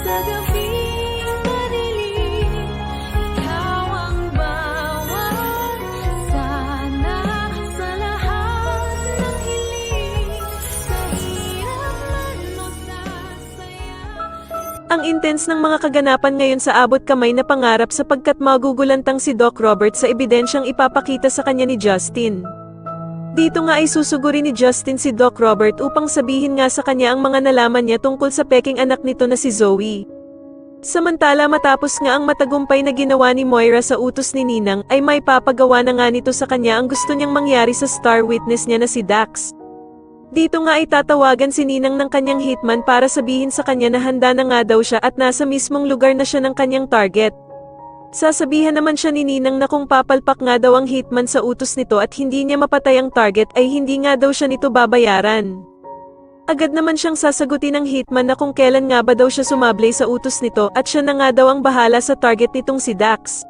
Sa gabing madilim, ikaw ang bawat sana sa lahat ng hiling, sa hirap man o sa saya. Ang intense ng mga kaganapan ngayon sa abot kamay na pangarap sapagkat magugulantang si Doc Robert sa ebidensyang ipapakita sa kanya ni Justin. Dito nga ay susugurin ni Justin si Doc Robert upang sabihin nga sa kanya ang mga nalaman niya tungkol sa peking anak nito na si Zoe. Samantala matapos nga ang matagumpay na ginawa ni Moira sa utos ni Ninang ay may papagawa na nga nito sa kanya ang gusto niyang mangyari sa star witness niya na si Dax. Dito nga ay tatawagan si Ninang ng kanyang hitman para sabihin sa kanya na handa na nga daw siya at nasa mismong lugar na siya ng kanyang target. Sasabihan naman siya ni Ninang na kung papalpak nga daw ang hitman sa utos nito at hindi niya mapatay ang target ay hindi nga daw siya nito babayaran. Agad naman siyang sasagutin ng hitman na kung kailan nga ba daw siya sumablay sa utos nito at siya na nga daw ang bahala sa target nitong si Dax.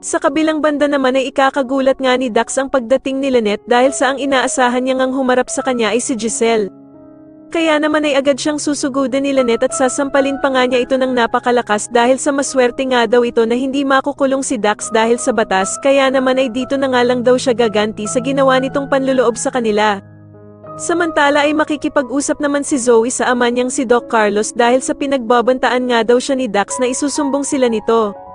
Sa kabilang banda naman ay ikakagulat nga ni Dax ang pagdating ni Lynette dahil sa ang inaasahan niyang ang humarap sa kanya ay si Giselle. Kaya naman ay agad siyang susugudin ni Lynette at sasampalin pa nga niya ito ng napakalakas dahil sa maswerte nga daw ito na hindi makukulong si Dax dahil sa batas kaya naman ay dito na nga lang daw siya gaganti sa ginawa nitong panluloob sa kanila. Samantala ay makikipag-usap naman si Zoe sa ama niyang si Doc Carlos dahil sa pinagbabantaan nga daw siya ni Dax na isusumbong sila nito.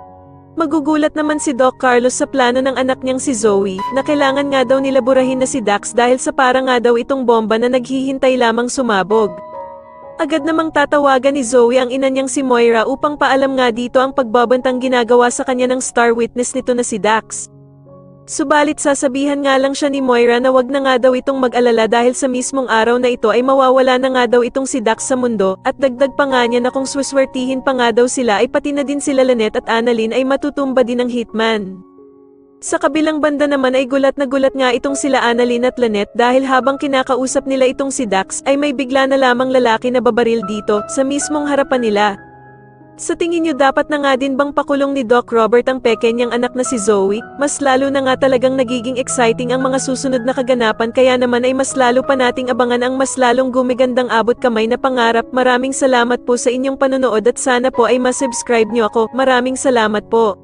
Magugulat naman si Doc Carlos sa plano ng anak niyang si Zoe, na kailangan nga daw nila burahin na si Dax dahil sa para nga daw itong bomba na naghihintay lamang sumabog. Agad namang tatawagan ni Zoe ang ina niyang si Moira upang paalam nga dito ang pagbabantang ginagawa sa kanya ng star witness nito na si Dax. Subalit sasabihan nga lang siya ni Moira na wag na nga daw itong mag-alala dahil sa mismong araw na ito ay mawawala na nga daw itong si Dax sa mundo at dagdag pa nga niya na kung suswertihin pa nga daw sila ay pati na din sila Lynette at Annalyn ay matutumba din ng hitman. Sa kabilang banda naman ay gulat na gulat nga itong sila Annalyn at Lynette dahil habang kinakausap nila itong si Dax ay may bigla na lamang lalaki na babaril dito sa mismong harapan nila. Sa tingin niyo dapat na nga din bang pakulong ni Doc Robert ang peke niyang anak na si Zoe? Mas lalo na nga talagang nagiging exciting ang mga susunod na kaganapan kaya naman ay mas lalo pa nating abangan ang mas lalong gumigandang abot kamay na pangarap. Maraming salamat po sa inyong panonood at sana po ay masubscribe niyo ako. Maraming salamat po.